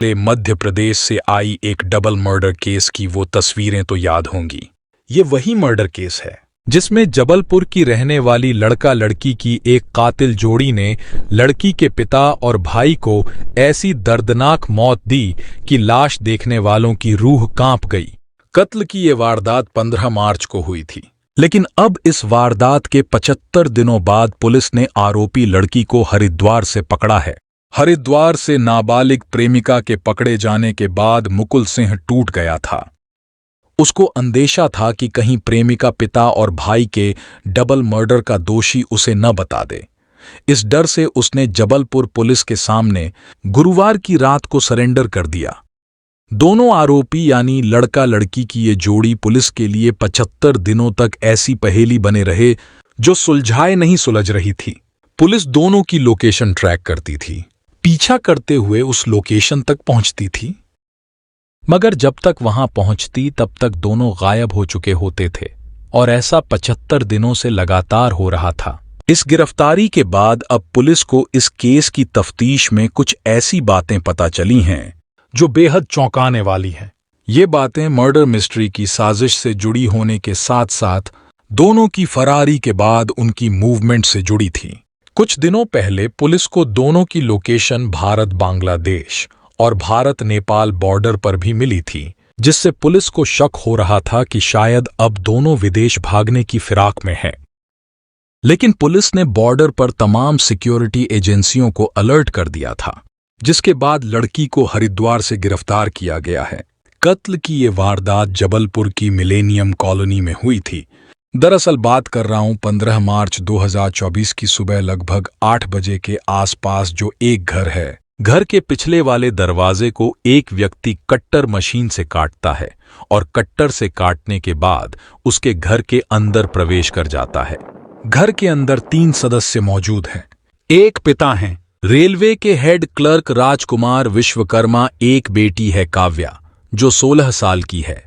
हमारे मध्य प्रदेश से आई एक डबल मर्डर केस की वो तस्वीरें तो याद होंगी। ये वही मर्डर केस है जिसमें जबलपुर की रहने वाली लड़का लड़की की एक कातिल जोड़ी ने लड़की के पिता और भाई को ऐसी दर्दनाक मौत दी कि लाश देखने वालों की रूह कांप गई। कत्ल की ये वारदात 15 मार्च को हुई थी, लेकिन अब इस वारदात के 75 दिनों बाद पुलिस ने आरोपी लड़की को हरिद्वार से पकड़ा है। हरिद्वार से नाबालिग प्रेमिका के पकड़े जाने के बाद मुकुल सिंह टूट गया था। उसको अंदेशा था कि कहीं प्रेमिका पिता और भाई के डबल मर्डर का दोषी उसे न बता दे। इस डर से उसने जबलपुर पुलिस के सामने गुरुवार की रात को सरेंडर कर दिया। दोनों आरोपी यानी लड़का लड़की की ये जोड़ी पुलिस के लिए 75 दिनों तक ऐसी पहेली बने रहे जो सुलझाए नहीं सुलझ रही थी। पुलिस दोनों की लोकेशन ट्रैक करती थी, पीछा करते हुए उस लोकेशन तक पहुंचती थी, मगर जब तक वहां पहुंचती तब तक दोनों गायब हो चुके होते थे और ऐसा 75 दिनों से लगातार हो रहा था। इस गिरफ्तारी के बाद अब पुलिस को इस केस की तफ्तीश में कुछ ऐसी बातें पता चली हैं जो बेहद चौंकाने वाली हैं। ये बातें मर्डर मिस्ट्री की साजिश से जुड़ी होने के साथ साथ दोनों की फरारी के बाद उनकी मूवमेंट से जुड़ी थीं। कुछ दिनों पहले पुलिस को दोनों की लोकेशन भारत बांग्लादेश और भारत नेपाल बॉर्डर पर भी मिली थी, जिससे पुलिस को शक हो रहा था कि शायद अब दोनों विदेश भागने की फिराक में हैं। लेकिन पुलिस ने बॉर्डर पर तमाम सिक्योरिटी एजेंसियों को अलर्ट कर दिया था, जिसके बाद लड़की को हरिद्वार से गिरफ्तार किया गया है। कत्ल की ये वारदात जबलपुर की मिलेनियम कॉलोनी में हुई थी। दरअसल बात कर रहा हूं 15 मार्च 2024 की सुबह लगभग 8 बजे के आसपास। जो एक घर है, घर के पिछले वाले दरवाजे को एक व्यक्ति कट्टर मशीन से काटता है और कट्टर से काटने के बाद उसके घर के अंदर प्रवेश कर जाता है। घर के अंदर 3 सदस्य मौजूद हैं। एक पिता हैं रेलवे के हेड क्लर्क राजकुमार विश्वकर्मा, एक बेटी है काव्या जो 16 साल की है,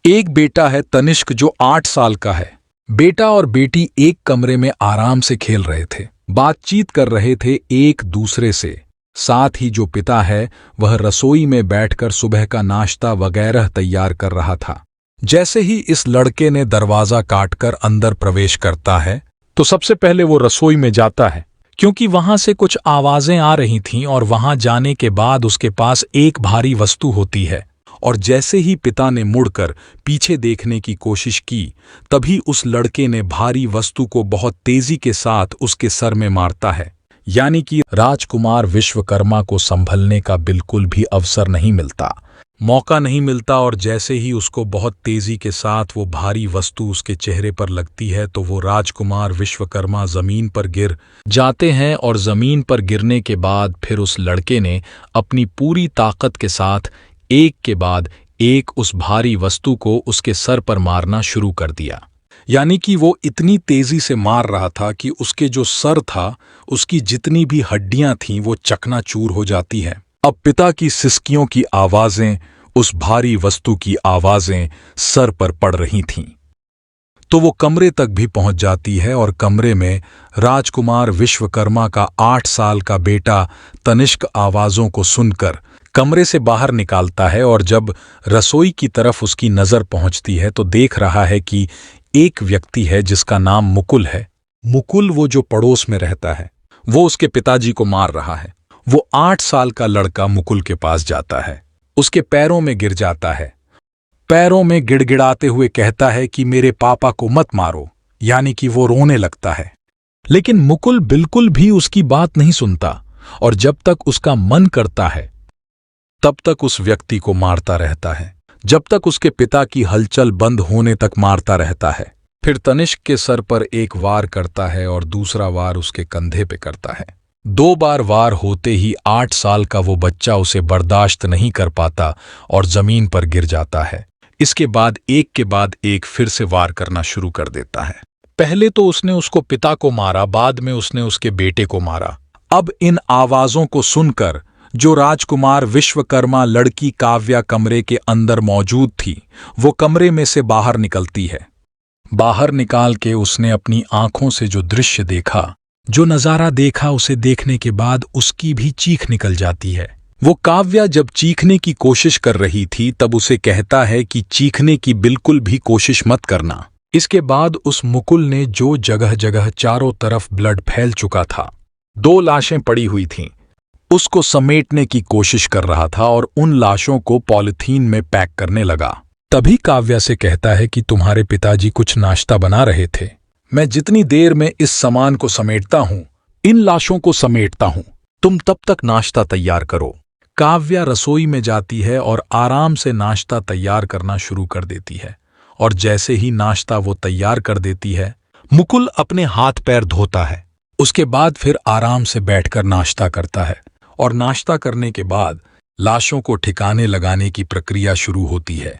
एक बेटा है तनिष्क जो 8 साल का है। बेटा और बेटी एक कमरे में आराम से खेल रहे थे, बातचीत कर रहे थे एक दूसरे से। साथ ही जो पिता है वह रसोई में बैठकर सुबह का नाश्ता वगैरह तैयार कर रहा था। जैसे ही इस लड़के ने दरवाजा काटकर अंदर प्रवेश करता है तो सबसे पहले वो रसोई में जाता है, क्योंकि वहां से कुछ आवाजें आ रही थीं और वहां जाने के बाद उसके पास एक भारी वस्तु होती है। और जैसे ही पिता ने मुड़कर पीछे देखने की कोशिश की, तभी उस लड़के ने भारी वस्तु को बहुत तेजी के साथ उसके सर में मारता है। यानी कि राजकुमार विश्वकर्मा को संभलने का बिल्कुल भी अवसर नहीं मिलता, मौका नहीं मिलता। और जैसे ही उसको बहुत तेजी के साथ वो भारी वस्तु उसके चेहरे पर लगती है तो वो राजकुमार विश्वकर्मा जमीन पर गिर जाते हैं। और जमीन पर गिरने के बाद फिर उस लड़के ने अपनी पूरी ताकत के साथ एक के बाद एक उस भारी वस्तु को उसके सर पर मारना शुरू कर दिया। यानी कि वो इतनी तेजी से मार रहा था कि उसके जो सर था, उसकी जितनी भी हड्डियां थीं वो चकनाचूर हो जाती हैं। अब पिता की सिसकियों की आवाजें, उस भारी वस्तु की आवाजें सर पर पड़ रही थीं, तो वो कमरे तक भी पहुंच जाती है। और कमरे में राजकुमार विश्वकर्मा का 8 साल का बेटा तनिष्क आवाजों को सुनकर कमरे से बाहर निकालता है। और जब रसोई की तरफ उसकी नजर पहुंचती है तो देख रहा है कि एक व्यक्ति है जिसका नाम मुकुल है। मुकुल वो जो पड़ोस में रहता है, वो उसके पिताजी को मार रहा है। वो 8 साल का लड़का मुकुल के पास जाता है, उसके पैरों में गिर जाता है, पैरों में गिड़गिड़ाते हुए कहता है कि मेरे पापा को मत मारो। यानी कि वो रोने लगता है, लेकिन मुकुल बिल्कुल भी उसकी बात नहीं सुनता और जब तक उसका मन करता है तब तक उस व्यक्ति को मारता रहता है, जब तक उसके पिता की हलचल बंद होने तक मारता रहता है। फिर तनिष्क के सर पर एक वार करता है और दूसरा वार उसके कंधे पे करता है। 2 बार वार होते ही 8 साल का वो बच्चा उसे बर्दाश्त नहीं कर पाता और जमीन पर गिर जाता है। इसके बाद एक के बाद एक फिर से वार करना शुरू कर देता है। पहले तो उसने उसको पिता को मारा, बाद में उसने उसके बेटे को मारा। अब इन आवाजों को सुनकर जो राजकुमार विश्वकर्मा लड़की काव्या कमरे के अंदर मौजूद थी, वो कमरे में से बाहर निकलती है। बाहर निकाल के उसने अपनी आंखों से जो दृश्य देखा, जो नजारा देखा, उसे देखने के बाद उसकी भी चीख निकल जाती है। वो काव्या जब चीखने की कोशिश कर रही थी तब उसे कहता है कि चीखने की बिल्कुल भी कोशिश मत करना। इसके बाद उस मुकुल ने जो जगह जगह चारों तरफ ब्लड फैल चुका था, 2 लाशें पड़ी हुई थीं, उसको समेटने की कोशिश कर रहा था और उन लाशों को पॉलिथीन में पैक करने लगा। तभी काव्या से कहता है कि तुम्हारे पिताजी कुछ नाश्ता बना रहे थे। मैं जितनी देर में इस सामान को समेटता हूं, इन लाशों को समेटता हूं, तुम तब तक नाश्ता तैयार करो। काव्या रसोई में जाती है और आराम से नाश्ता तैयार करना शुरू कर देती है और जैसे ही नाश्ता वो तैयार कर देती है, मुकुल अपने हाथ पैर धोता है। उसके बाद फिर आराम से बैठकर नाश्ता करता है और नाश्ता करने के बाद लाशों को ठिकाने लगाने की प्रक्रिया शुरू होती है।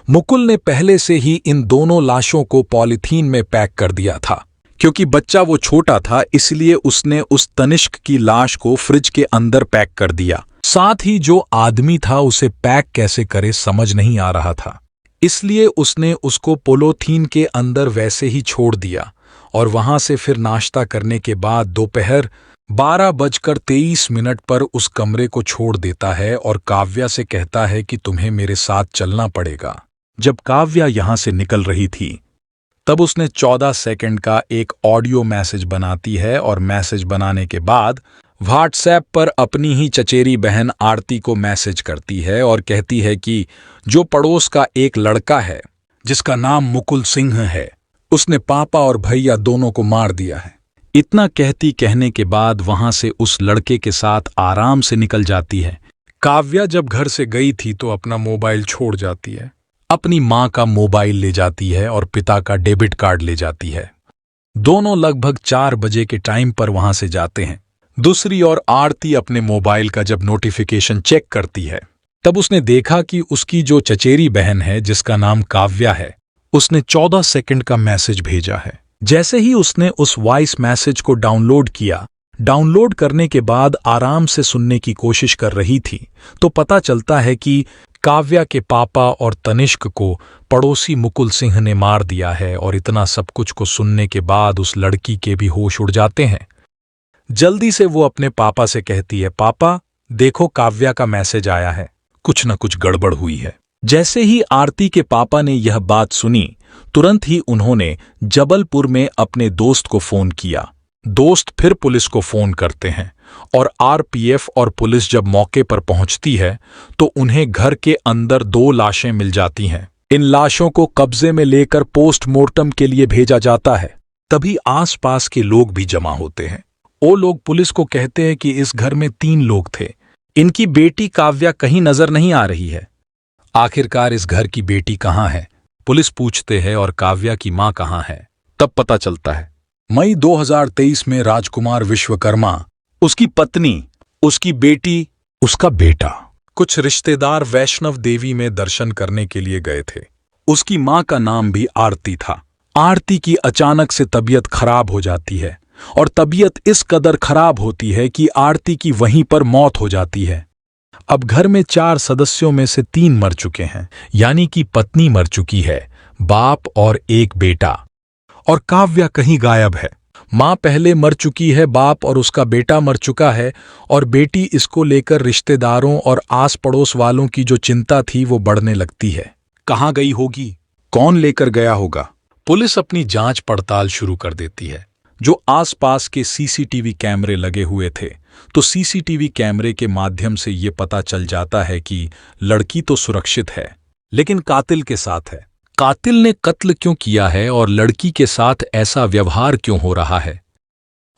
मुकुल ने पहले से ही इन दोनों लाशों को पॉलिथीन में पैक कर दिया था। क्योंकि बच्चा वो छोटा था इसलिए उसने उस तनिष्क की लाश को फ्रिज के अंदर पैक कर दिया। साथ ही जो आदमी था उसे पैक कैसे करे समझ नहीं आ रहा था, इसलिए उसने उसको पॉलीथीन के अंदर वैसे ही छोड़ दिया और वहां से फिर नाश्ता करने के बाद दोपहर 12:23 पर उस कमरे को छोड़ देता है और काव्या से कहता है कि तुम्हें मेरे साथ चलना पड़ेगा। जब काव्या यहां से निकल रही थी तब उसने 14 सेकंड का एक ऑडियो मैसेज बनाती है और मैसेज बनाने के बाद व्हाट्सएप पर अपनी ही चचेरी बहन आरती को मैसेज करती है और कहती है कि जो पड़ोस का एक लड़का है जिसका नाम मुकुल सिंह है, उसने पापा और भैया दोनों को मार दिया है। इतना कहने के बाद वहां से उस लड़के के साथ आराम से निकल जाती है। काव्या जब घर से गई थी तो अपना मोबाइल छोड़ जाती है, अपनी मां का मोबाइल ले जाती है और पिता का डेबिट कार्ड ले जाती है। दोनों लगभग 4 बजे के टाइम पर वहां से जाते हैं। दूसरी ओर आरती अपने मोबाइल का जब नोटिफिकेशन चेक करती है तब उसने देखा कि उसकी जो चचेरी बहन है जिसका नाम काव्या है, उसने 14 सेकंड का मैसेज भेजा है। जैसे ही उसने उस वॉइस मैसेज को डाउनलोड किया, डाउनलोड करने के बाद आराम से सुनने की कोशिश कर रही थी तो पता चलता है कि काव्या के पापा और तनिष्क को पड़ोसी मुकुल सिंह ने मार दिया है। और इतना सब कुछ को सुनने के बाद उस लड़की के भी होश उड़ जाते हैं। जल्दी से वो अपने पापा से कहती है, पापा देखो काव्या का मैसेज आया है, कुछ न कुछ गड़बड़ हुई है। जैसे ही आरती के पापा ने यह बात सुनी तुरंत ही उन्होंने जबलपुर में अपने दोस्त को फोन किया। दोस्त फिर पुलिस को फोन करते हैं और आरपीएफ और पुलिस जब मौके पर पहुंचती है तो उन्हें घर के अंदर 2 लाशें मिल जाती हैं। इन लाशों को कब्जे में लेकर पोस्टमार्टम के लिए भेजा जाता है। तभी आसपास के लोग भी जमा होते हैं। वो लोग पुलिस को कहते हैं कि इस घर में 3 लोग थे, इनकी बेटी काव्या कहीं नजर नहीं आ रही है। आखिरकार इस घर की बेटी कहाँ है? पुलिस पूछते हैं और काव्या की मां कहाँ है? तब पता चलता है मई 2023 में राजकुमार विश्वकर्मा, उसकी पत्नी, उसकी बेटी, उसका बेटा, कुछ रिश्तेदार वैष्णव देवी में दर्शन करने के लिए गए थे। उसकी मां का नाम भी आरती था। आरती की अचानक से तबीयत खराब हो जाती है और तबीयत इस कदर खराब होती है कि आरती की वहीं पर मौत हो जाती है। अब घर में 4 सदस्यों में से 3 मर चुके हैं, यानी कि पत्नी मर चुकी है, बाप और एक बेटा, और काव्या कहीं गायब है। मां पहले मर चुकी है, बाप और उसका बेटा मर चुका है और बेटी इसको लेकर रिश्तेदारों और आस पड़ोस वालों की जो चिंता थी वो बढ़ने लगती है। कहाँ गई होगी? कौन लेकर गया होगा? पुलिस अपनी जांच पड़ताल शुरू कर देती है। जो आसपास के सीसीटीवी कैमरे लगे हुए थे तो सीसीटीवी कैमरे के माध्यम से ये पता चल जाता है कि लड़की तो सुरक्षित है लेकिन कातिल के साथ है। कातिल ने कत्ल क्यों किया है और लड़की के साथ ऐसा व्यवहार क्यों हो रहा है?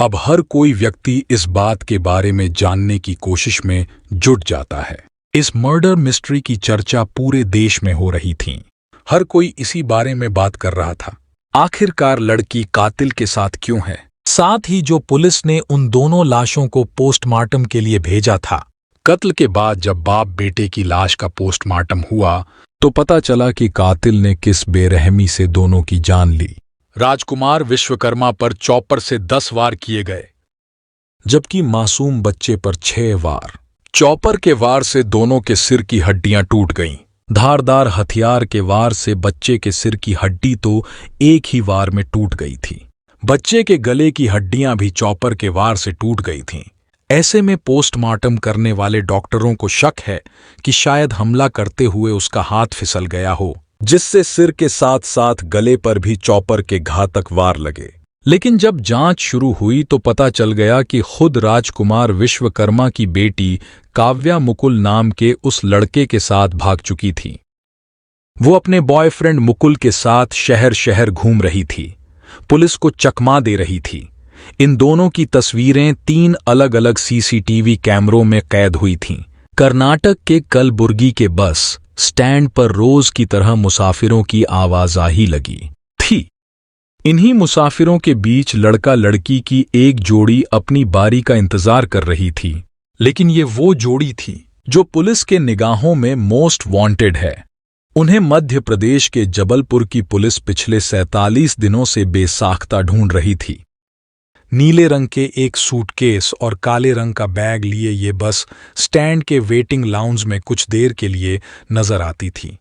अब हर कोई व्यक्ति इस बात के बारे में जानने की कोशिश में जुट जाता है। इस मर्डर मिस्ट्री की चर्चा पूरे देश में हो रही थी। हर कोई इसी बारे में बात कर रहा था। आखिरकार लड़की कातिल के साथ क्यों है? साथ ही जो पुलिस ने उन दोनों लाशों को पोस्टमार्टम के लिए भेजा था, कत्ल के बाद जब बाप बेटे की लाश का पोस्टमार्टम हुआ तो पता चला कि कातिल ने किस बेरहमी से दोनों की जान ली। राजकुमार विश्वकर्मा पर चॉपर से 10 वार किए गए, जबकि मासूम बच्चे पर 6 वार। चॉपर के वार से दोनों के सिर की हड्डियां टूट गईं। धारदार हथियार के वार से बच्चे के सिर की हड्डी तो एक ही वार में टूट गई थी। बच्चे के गले की हड्डियां भी चॉपर के वार से टूट गई थीं। ऐसे में पोस्टमार्टम करने वाले डॉक्टरों को शक है कि शायद हमला करते हुए उसका हाथ फिसल गया हो, जिससे सिर के साथ साथ गले पर भी चॉपर के घातक वार लगे। लेकिन जब जांच शुरू हुई तो पता चल गया कि खुद राजकुमार विश्वकर्मा की बेटी काव्या मुकुल नाम के उस लड़के के साथ भाग चुकी थी। वो अपने बॉयफ्रेंड मुकुल के साथ शहर शहर घूम रही थी, पुलिस को चकमा दे रही थी। इन दोनों की तस्वीरें 3 अलग अलग सीसीटीवी कैमरों में कैद हुई थीं। कर्नाटक के कलबुर्गी के बस स्टैंड पर रोज की तरह मुसाफिरों की आवाजाही लगी थी। इन्हीं मुसाफिरों के बीच लड़का लड़की की एक जोड़ी अपनी बारी का इंतजार कर रही थी। लेकिन ये वो जोड़ी थी जो पुलिस के निगाहों में मोस्ट वांटेड है। उन्हें मध्य प्रदेश के जबलपुर की पुलिस पिछले 47 दिनों से बेसाख्ता ढूंढ रही थी। नीले रंग के एक सूटकेस और काले रंग का बैग लिए ये बस स्टैंड के वेटिंग लाउंज में कुछ देर के लिए नजर आती थी,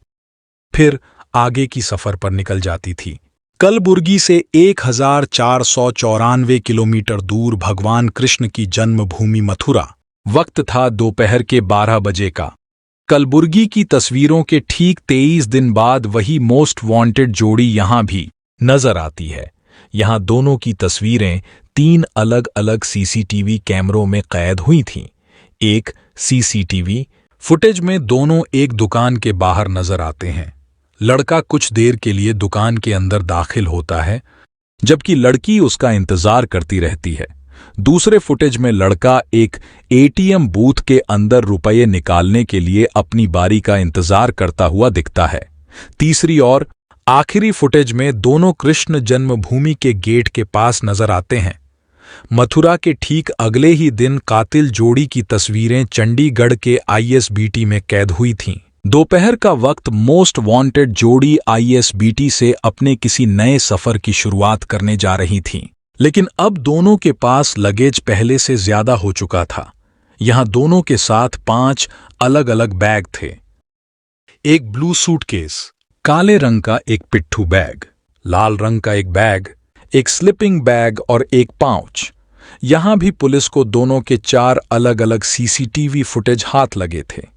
फिर आगे की सफर पर निकल जाती थी। कलबुर्गी से 1494 किलोमीटर दूर भगवान कृष्ण की जन्मभूमि मथुरा। वक्त था दोपहर के 12 बजे का। कलबुर्गी की तस्वीरों के ठीक 23 दिन बाद वही मोस्ट वांटेड जोड़ी यहां भी नजर आती है। यहां दोनों की तस्वीरें 3 अलग अलग सीसीटीवी कैमरों में कैद हुई थीं। एक सीसीटीवी फुटेज में दोनों एक दुकान के बाहर नजर आते हैं। लड़का कुछ देर के लिए दुकान के अंदर दाखिल होता है, जबकि लड़की उसका इंतजार करती रहती है। दूसरे फुटेज में लड़का एक एटीएम बूथ के अंदर रुपये निकालने के लिए अपनी बारी का इंतजार करता हुआ दिखता है। तीसरी और आखिरी फुटेज में दोनों कृष्ण जन्मभूमि के गेट के पास नजर आते हैं। मथुरा के ठीक अगले ही दिन कातिल जोड़ी की तस्वीरें चंडीगढ़ के आईएसबीटी में कैद हुई थीं। दोपहर का वक्त मोस्ट वांटेड जोड़ी आईएसबीटी से अपने किसी नए सफर की शुरुआत करने जा रही थी। लेकिन अब दोनों के पास लगेज पहले से ज्यादा हो चुका था। यहां दोनों के साथ 5 अलग अलग बैग थे। एक ब्लू सूटकेस, काले रंग का एक पिट्ठू बैग, लाल रंग का एक बैग, एक स्लिपिंग बैग और एक पाउच। यहां भी पुलिस को दोनों के 4 अलग अलग सीसीटीवी फुटेज हाथ लगे थे।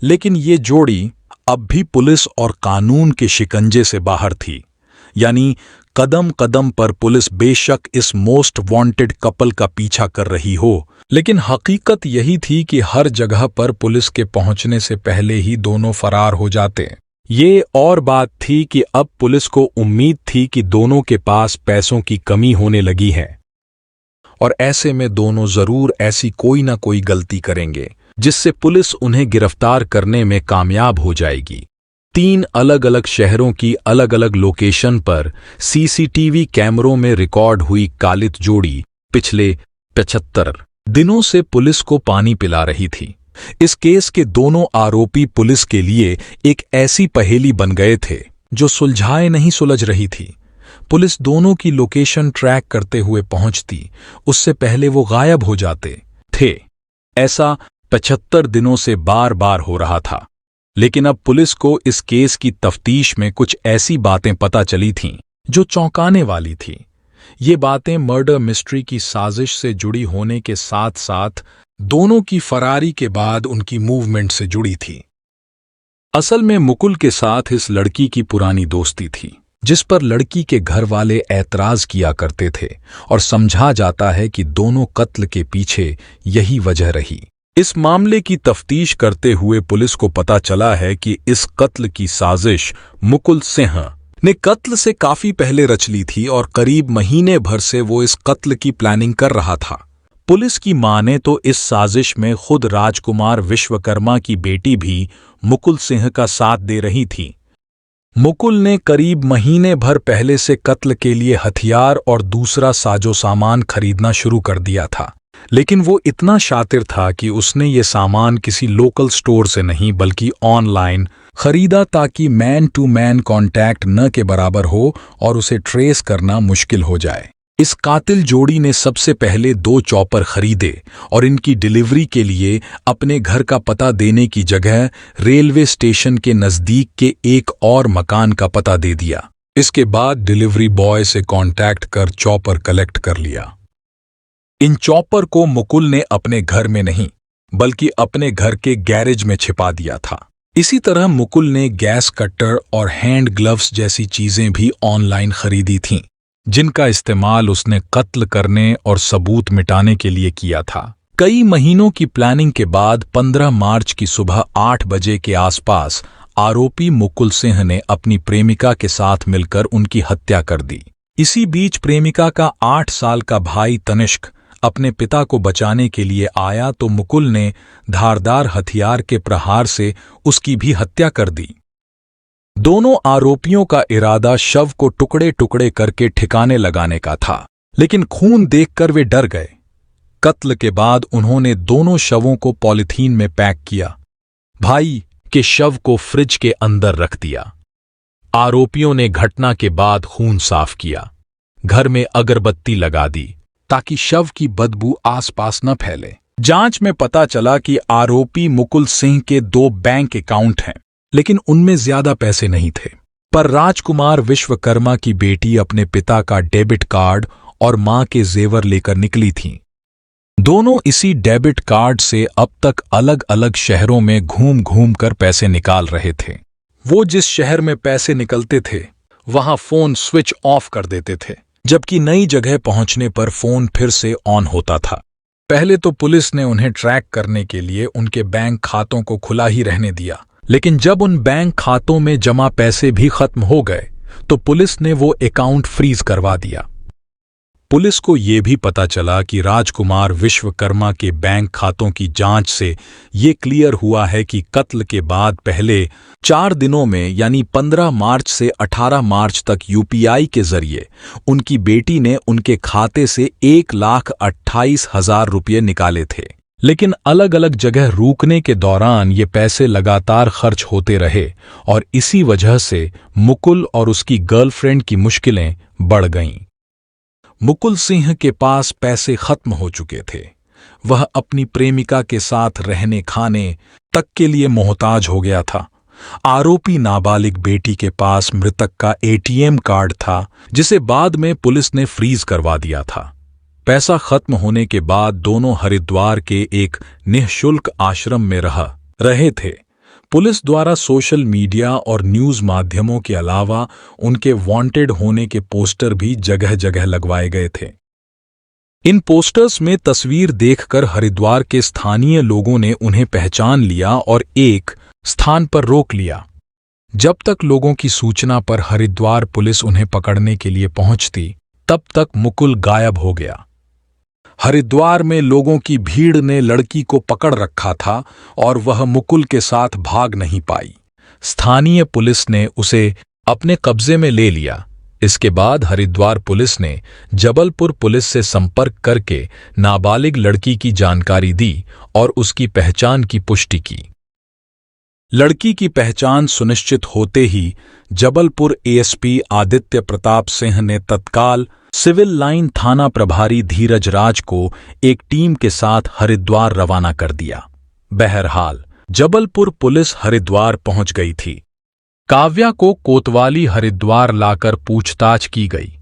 लेकिन ये जोड़ी अब भी पुलिस और कानून के शिकंजे से बाहर थी। यानी कदम कदम पर पुलिस बेशक इस मोस्ट वांटेड कपल का पीछा कर रही हो, लेकिन हकीकत यही थी कि हर जगह पर पुलिस के पहुंचने से पहले ही दोनों फरार हो जाते। ये और बात थी कि अब पुलिस को उम्मीद थी कि दोनों के पास पैसों की कमी होने लगी है और ऐसे में दोनों जरूर ऐसी कोई ना कोई गलती करेंगे जिससे पुलिस उन्हें गिरफ्तार करने में कामयाब हो जाएगी। 3 अलग अलग शहरों की अलग अलग लोकेशन पर सीसीटीवी कैमरों में रिकॉर्ड हुई कालित जोड़ी पिछले 75 दिनों से पुलिस को पानी पिला रही थी। इस केस के दोनों आरोपी पुलिस के लिए एक ऐसी पहेली बन गए थे जो सुलझाए नहीं सुलझ रही थी। पुलिस दोनों की लोकेशन ट्रैक करते हुए पहुंचती, उससे पहले वो गायब हो जाते थे। ऐसा 75 दिनों से बार बार हो रहा था। लेकिन अब पुलिस को इस केस की तफ्तीश में कुछ ऐसी बातें पता चली थीं जो चौंकाने वाली थी। ये बातें मर्डर मिस्ट्री की साजिश से जुड़ी होने के साथ साथ दोनों की फरारी के बाद उनकी मूवमेंट से जुड़ी थी। असल में मुकुल के साथ इस लड़की की पुरानी दोस्ती थी, जिस पर लड़की के घर वाले ऐतराज किया करते थे और समझा जाता है कि दोनों कत्ल के पीछे यही वजह रही। इस मामले की तफ्तीश करते हुए पुलिस को पता चला है कि इस कत्ल की साजिश मुकुल सिंह ने कत्ल से काफी पहले रच ली थी और करीब महीने भर से वो इस कत्ल की प्लानिंग कर रहा था। पुलिस की माने तो इस साजिश में खुद राजकुमार विश्वकर्मा की बेटी भी मुकुल सिंह का साथ दे रही थी। मुकुल ने करीब महीने भर पहले से कत्ल के लिए हथियार और दूसरा साजो सामान खरीदना शुरू कर दिया था। लेकिन वो इतना शातिर था कि उसने ये सामान किसी लोकल स्टोर से नहीं बल्कि ऑनलाइन खरीदा ताकि मैन टू मैन कांटेक्ट न के बराबर हो और उसे ट्रेस करना मुश्किल हो जाए। इस कातिल जोड़ी ने सबसे पहले 2 चॉपर खरीदे और इनकी डिलीवरी के लिए अपने घर का पता देने की जगह रेलवे स्टेशन के नजदीक के एक और मकान का पता दे दिया। इसके बाद डिलीवरी बॉय से कांटेक्ट कर चॉपर कलेक्ट कर लिया। इन चॉपर को मुकुल ने अपने घर में नहीं बल्कि अपने घर के गैरेज में छिपा दिया था। इसी तरह मुकुल ने गैस कटर और हैंड ग्लव्स जैसी चीजें भी ऑनलाइन खरीदी थीं, जिनका इस्तेमाल उसने कत्ल करने और सबूत मिटाने के लिए किया था। कई महीनों की प्लानिंग के बाद 15 मार्च की सुबह 8 बजे के आसपास आरोपी मुकुल सिंह ने अपनी प्रेमिका के साथ मिलकर उनकी हत्या कर दी। इसी बीच प्रेमिका का 8 साल का भाई तनिष्क अपने पिता को बचाने के लिए आया तो मुकुल ने धारदार हथियार के प्रहार से उसकी भी हत्या कर दी। दोनों आरोपियों का इरादा शव को टुकड़े टुकड़े करके ठिकाने लगाने का था, लेकिन खून देखकर वे डर गए। कत्ल के बाद उन्होंने दोनों शवों को पॉलीथीन में पैक किया, भाई के शव को फ्रिज के अंदर रख दिया। आरोपियों ने घटना के बाद खून साफ किया, घर में अगरबत्ती लगा दी ताकि शव की बदबू आसपास न फैले। जांच में पता चला कि आरोपी मुकुल सिंह के 2 बैंक अकाउंट हैं, लेकिन उनमें ज्यादा पैसे नहीं थे। पर राजकुमार विश्वकर्मा की बेटी अपने पिता का डेबिट कार्ड और मां के जेवर लेकर निकली थीं। दोनों इसी डेबिट कार्ड से अब तक अलग अलग शहरों में घूम घूम कर पैसे निकाल रहे थे। वो जिस शहर में पैसे निकलते थे वहां फोन स्विच ऑफ कर देते थे, जबकि नई जगह पहुंचने पर फोन फिर से ऑन होता था। पहले तो पुलिस ने उन्हें ट्रैक करने के लिए उनके बैंक खातों को खुला ही रहने दिया, लेकिन जब उन बैंक खातों में जमा पैसे भी खत्म हो गए तो पुलिस ने वो अकाउंट फ्रीज करवा दिया। पुलिस को ये भी पता चला कि राजकुमार विश्वकर्मा के बैंक खातों की जांच से ये क्लियर हुआ है कि कत्ल के बाद पहले 4 दिनों में यानी 15 मार्च से 18 मार्च तक यूपीआई के जरिए उनकी बेटी ने उनके खाते से 1,28,000 रुपये निकाले थे। लेकिन अलग अलग जगह रुकने के दौरान ये पैसे लगातार खर्च होते रहे और इसी वजह से मुकुल और उसकी गर्लफ्रेंड की मुश्किलें बढ़ गईं। मुकुल सिंह के पास पैसे खत्म हो चुके थे। वह अपनी प्रेमिका के साथ रहने खाने तक के लिए मोहताज हो गया था। आरोपी नाबालिग बेटी के पास मृतक का एटीएम कार्ड था, जिसे बाद में पुलिस ने फ्रीज करवा दिया था। पैसा खत्म होने के बाद दोनों हरिद्वार के एक निःशुल्क आश्रम में रहे थे। पुलिस द्वारा सोशल मीडिया और न्यूज माध्यमों के अलावा उनके वांटेड होने के पोस्टर भी जगह जगह लगवाए गए थे। इन पोस्टर्स में तस्वीर देखकर हरिद्वार के स्थानीय लोगों ने उन्हें पहचान लिया और एक स्थान पर रोक लिया। जब तक लोगों की सूचना पर हरिद्वार पुलिस उन्हें पकड़ने के लिए पहुंचती, तब तक मुकुल गायब हो गया। हरिद्वार में लोगों की भीड़ ने लड़की को पकड़ रखा था और वह मुकुल के साथ भाग नहीं पाई। स्थानीय पुलिस ने उसे अपने कब्जे में ले लिया। इसके बाद हरिद्वार पुलिस ने जबलपुर पुलिस से संपर्क करके नाबालिग लड़की की जानकारी दी और उसकी पहचान की पुष्टि की। लड़की की पहचान सुनिश्चित होते ही जबलपुर एएसपी आदित्य प्रताप सिंह ने तत्काल सिविल लाइन थाना प्रभारी धीरज राज को एक टीम के साथ हरिद्वार रवाना कर दिया। बहरहाल जबलपुर पुलिस हरिद्वार पहुंच गई थी। काव्या को कोतवाली हरिद्वार लाकर पूछताछ की गई।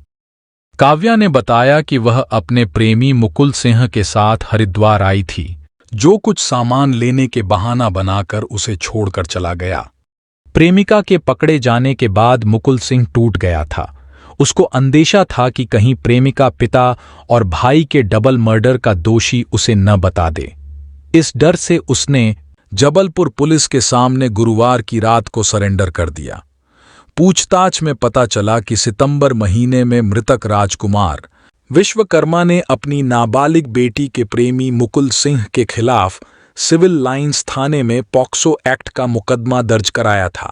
काव्या ने बताया कि वह अपने प्रेमी मुकुल सिंह के साथ हरिद्वार आई थी, जो कुछ सामान लेने के बहाना बनाकर उसे छोड़कर चला गया। प्रेमिका के पकड़े जाने के बाद मुकुल सिंह टूट गया था। उसको अंदेशा था कि कहीं प्रेमिका पिता और भाई के डबल मर्डर का दोषी उसे न बता दे। इस डर से उसने जबलपुर पुलिस के सामने गुरुवार की रात को सरेंडर कर दिया। पूछताछ में पता चला कि सितंबर महीने में मृतक राजकुमार विश्वकर्मा ने अपनी नाबालिग बेटी के प्रेमी मुकुल सिंह के खिलाफ सिविल लाइंस थाने में पॉक्सो एक्ट का मुकदमा दर्ज कराया था।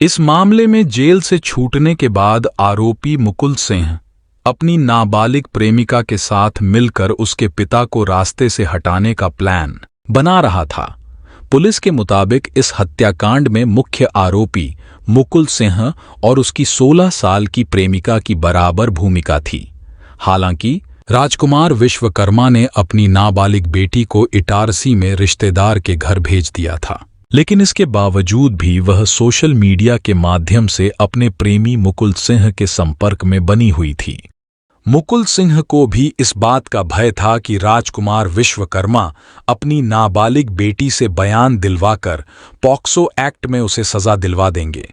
इस मामले में जेल से छूटने के बाद आरोपी मुकुल सिंह अपनी नाबालिग प्रेमिका के साथ मिलकर उसके पिता को रास्ते से हटाने का प्लान बना रहा था। पुलिस के मुताबिक इस हत्याकांड में मुख्य आरोपी मुकुल सिंह और उसकी 16 साल की प्रेमिका की बराबर भूमिका थी। हालांकि राजकुमार विश्वकर्मा ने अपनी नाबालिग बेटी को इटारसी में रिश्तेदार के घर भेज दिया था, लेकिन इसके बावजूद भी वह सोशल मीडिया के माध्यम से अपने प्रेमी मुकुल सिंह के संपर्क में बनी हुई थी। मुकुल सिंह को भी इस बात का भय था कि राजकुमार विश्वकर्मा अपनी नाबालिग बेटी से बयान दिलवाकर पॉक्सो एक्ट में उसे सजा दिलवा देंगे।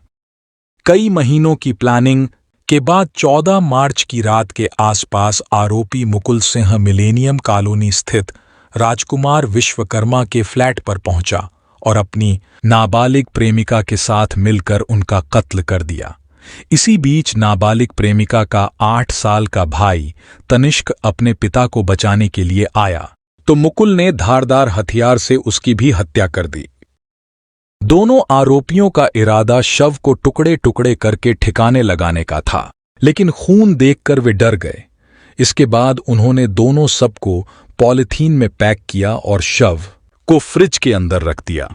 कई महीनों की प्लानिंग के बाद 14 मार्च की रात के आसपास आरोपी मुकुल सिंह मिलेनियम कॉलोनी स्थित राजकुमार विश्वकर्मा के फ्लैट पर पहुंचा और अपनी नाबालिग प्रेमिका के साथ मिलकर उनका कत्ल कर दिया। इसी बीच नाबालिग प्रेमिका का 8 साल का भाई तनिष्क अपने पिता को बचाने के लिए आया तो मुकुल ने धारदार हथियार से उसकी भी हत्या कर दी। दोनों आरोपियों का इरादा शव को टुकड़े टुकड़े करके ठिकाने लगाने का था, लेकिन खून देखकर वे डर गए। इसके बाद उन्होंने दोनों शव को पॉलीथीन में पैक किया और शव को फ्रिज के अंदर रख दिया।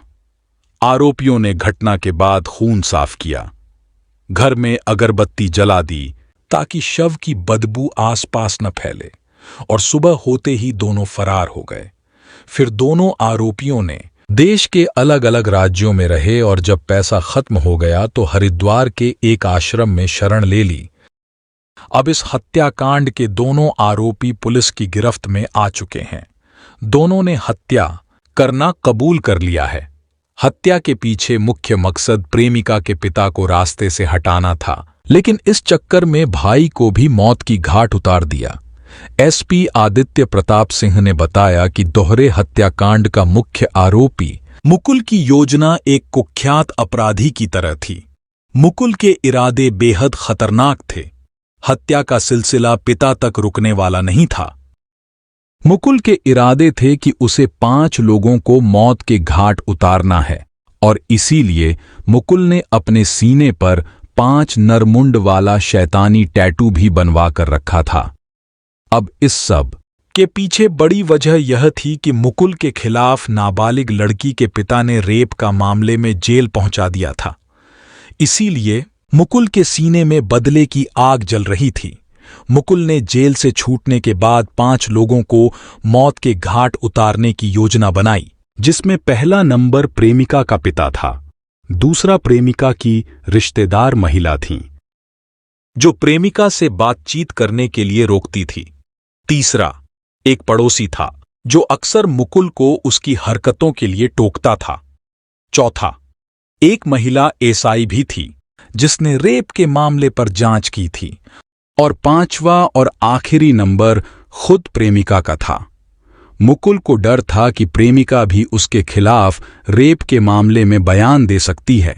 आरोपियों ने घटना के बाद खून साफ किया, घर में अगरबत्ती जला दी ताकि शव की बदबू आसपास न फैले, और सुबह होते ही दोनों फरार हो गए। फिर दोनों आरोपियों ने देश के अलग अलग राज्यों में रहे और जब पैसा खत्म हो गया तो हरिद्वार के एक आश्रम में शरण ले ली। अब इस हत्याकांड के दोनों आरोपी पुलिस की गिरफ्त में आ चुके हैं। दोनों ने हत्या करना कबूल कर लिया है। हत्या के पीछे मुख्य मकसद प्रेमिका के पिता को रास्ते से हटाना था, लेकिन इस चक्कर में भाई को भी मौत की घाट उतार दिया। एसपी आदित्य प्रताप सिंह ने बताया कि दोहरे हत्याकांड का मुख्य आरोपी मुकुल की योजना एक कुख्यात अपराधी की तरह थी। मुकुल के इरादे बेहद खतरनाक थे। हत्या का सिलसिला पिता तक रुकने वाला नहीं था। मुकुल के इरादे थे कि उसे 5 लोगों को मौत के घाट उतारना है, और इसीलिए मुकुल ने अपने सीने पर 5 नरमुंड वाला शैतानी टैटू भी बनवा कर रखा था। अब इस सब के पीछे बड़ी वजह यह थी कि मुकुल के खिलाफ नाबालिग लड़की के पिता ने रेप का मामले में जेल पहुंचा दिया था। इसीलिए मुकुल के सीने में बदले की आग जल रही थी। मुकुल ने जेल से छूटने के बाद 5 लोगों को मौत के घाट उतारने की योजना बनाई, जिसमें पहला नंबर प्रेमिका का पिता था, दूसरा प्रेमिका की रिश्तेदार महिला थी जो प्रेमिका से बातचीत करने के लिए रोकती थी, तीसरा एक पड़ोसी था जो अक्सर मुकुल को उसकी हरकतों के लिए टोकता था, चौथा एक महिला एसआई भी थी जिसने रेप के मामले पर जांच की थी, और 5वां और आखिरी नंबर खुद प्रेमिका का था। मुकुल को डर था कि प्रेमिका भी उसके खिलाफ रेप के मामले में बयान दे सकती है।